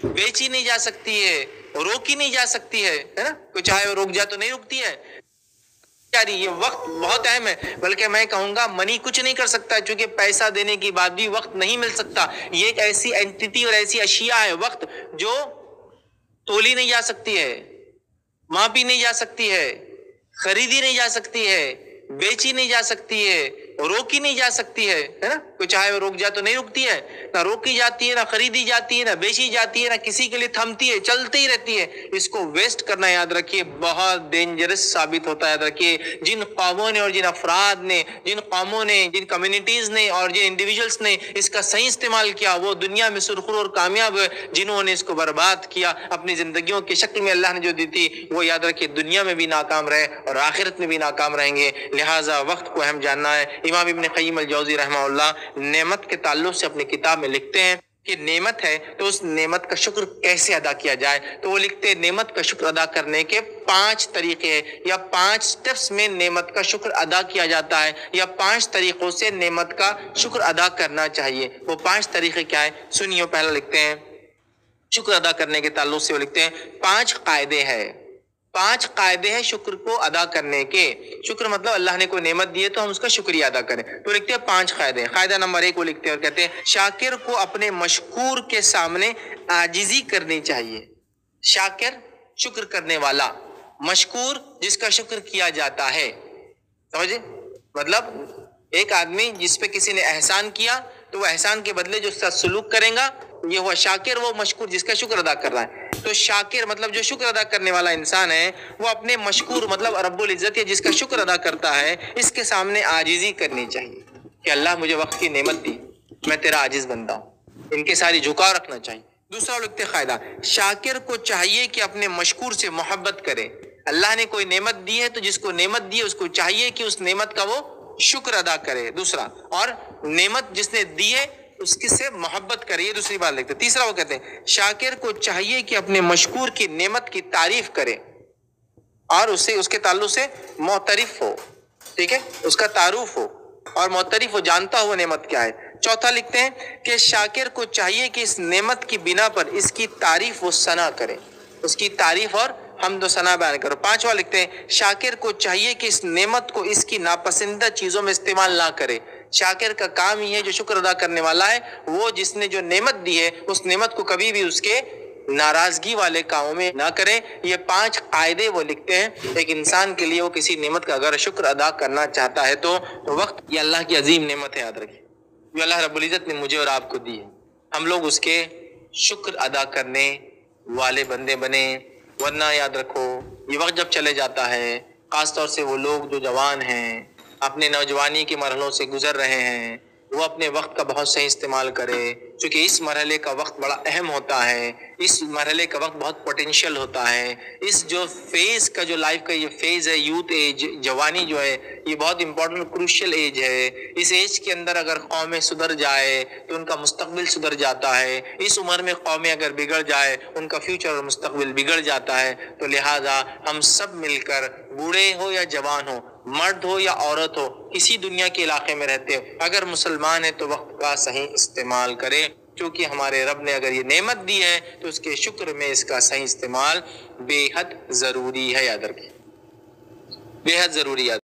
बेची नहीं जा सकती है, रोकी नहीं जा सकती है ना, कोई चाहे वो रोक जाए तो नहीं रुकती है। ये वक्त बहुत अहम है, बल्कि मैं कहूंगा मनी कुछ नहीं कर सकता, क्योंकि पैसा देने के बाद भी वक्त नहीं मिल सकता। ये एक ऐसी एंटिटी और ऐसी अशिया है वक्त, जो तोली नहीं जा सकती है, मापी नहीं जा सकती है, खरीदी नहीं जा सकती है, बेची नहीं जा सकती है, रोकी नहीं जा सकती है ना, कोई चाहे वो रोक जाए तो नहीं रुकती है, ना रोकी जाती है, ना खरीदी जाती है, ना बेची जाती है, ना किसी के लिए थमती है, चलती ही रहती है। इसको वेस्ट करना याद रखिए बहुत डेंजरस साबित होता है। याद रखिए जिन कौमों ने और जिन अफराद ने, जिन कौमों ने, जिन कम्युनिटीज ने और जिन इंडिविजुअल्स ने इसका सही इस्तेमाल किया, वो दुनिया में सुरखुर और कामयाब है। जिन्होंने इसको बर्बाद किया, अपनी जिंदगियों की शक्ल में अल्लाह ने जो दी थी, वो याद रखिए दुनिया में भी नाकाम रहे और आखिरत में भी नाकाम रहेंगे। लिहाजा वक्त को अहम जानना है। इमाम इब्न क़य्यिम अल-जौज़ी रहमहुल्लाह नेमत के ताल्लुक से अपनी किताब में लिखते हैं कि नेमत है तो उस नेमत का शुक्र कैसे अदा किया जाए। तो वो लिखते हैं नेमत का शुक्र अदा करने के 5 तरीके हैं, या 5 स्टेप्स में नेमत का शुक्र अदा किया जाता है, या 5 तरीकों से नेमत का शुक्र अदा करना चाहिए। वो 5 तरीके क्या है सुनिए। पहला लिखते हैं शुक्र अदा करने के ताल्लुक से, वो लिखते हैं 5 कायदे हैं। 5 कायदे हैं शुक्र को अदा करने के। शुक्र मतलब अल्लाह ने कोई नेमत दी है तो हम उसका शुक्रिया अदा करें। तो लिखते हैं 5 कायदे। कायदा नंबर 1 वो लिखते हैं और कहते हैं शाकिर को अपने मशकूर के सामने आजिजी करनी चाहिए। शाकिर शुक्र करने वाला, मशकूर जिसका शुक्र किया जाता है। समझे? मतलब एक आदमी जिस पे किसी ने एहसान किया तो वो एहसान के बदले जो सलूक करेगा, ये हुआ शाकिर, वो मशकूर जिसका शुक्र अदा कर रहा है। तो शाकिर मतलब जो शुक्र अदा करने वाला इंसान है, वो अपने मशकूर मतलब रब्बुल इज्जत या जिसका शुक्र अदा करता है, इसके सामने आजिजी करनी चाहिए कि अल्लाह मुझे वक्त की नेमत दी, मैं तेरा आजिज बंदा हूँ। इनके सारी झुकाव रखना चाहिए। दूसरा लिखते कायदा, शाकिर को चाहिए कि अपने मशकूर से मोहब्बत करे। अल्लाह ने कोई नेमत दी है तो जिसको नेमत दी है उसको चाहिए कि उस नेमत का वो शुक्र अदा करे। दूसरा, और नेमत जिसने दी है उसकी से मोहब्बत करे। ये दूसरी बात लिखते। तीसरा वो कहते हैं शाकिर को चाहिए कि अपने मशकूर की नेमत की तारीफ करे और उससे उसके ताल्लुक से मोतरिफ हो। ठीक है, उसका तारुफ हो और मोतरिफ हो, जानता हो वो नेमत क्या है। चौथा लिखते हैं कि शाकिर को चाहिए कि इस नेमत की बिना पर इसकी तारीफ व सना करे, उसकी तारीफ और हमद व सना बयान करो। 5वां लिखते हैं शाकिर को चाहिए कि इस नेमत को इसकी नापसंदीदा चीजों में इस्तेमाल ना करे। शाकिर का काम ही है, जो शुक्र अदा करने वाला है, वो जिसने जो नेमत दी है उस नेमत को कभी भी उसके नाराजगी वाले कामों में ना करें। ये 5 कायदे वो लिखते हैं एक इंसान के लिए। वो किसी नेमत का अगर शुक्र अदा करना चाहता है तो वक्त ये अल्लाह की अजीम नेमत है, याद रखिए। ये अल्लाह रब्बुल इज्जत ने मुझे और आपको दी है। हम लोग उसके शुक्र अदा करने वाले बंदे बने, वरना याद रखो ये वक्त जब चले जाता है, खासतौर से वो लोग जो जवान हैं, अपने नौजवानी के मरहलों से गुजर रहे हैं, वो अपने वक्त का बहुत सही इस्तेमाल करे, क्योंकि इस मरहले का वक्त बड़ा अहम होता है। इस मरहले का वक्त बहुत पोटेंशियल होता है। इस जो फेज़ का जो लाइफ का ये फेज़ है, यूथ एज, जवानी जो है, ये बहुत इंपॉर्टेंट क्रूशियल एज है। इस एज के अंदर अगर कौमें सुधर जाए तो उनका मुस्तकबिल सुधर जाता है। इस उम्र में कौमें अगर बिगड़ जाए उनका फ्यूचर और मुस्तकबिल बिगड़ जाता है। तो लिहाजा हम सब मिलकर, बूढ़े हो या जवान हो, मर्द हो या औरत हो, किसी दुनिया के इलाके में रहते हो, अगर मुसलमान है तो वक्त का सही इस्तेमाल करें, क्योंकि हमारे रब ने अगर ये नेमत दी है तो उसके शुक्र में इसका सही इस्तेमाल बेहद ज़रूरी है। याद रखिए, बेहद ज़रूरी है।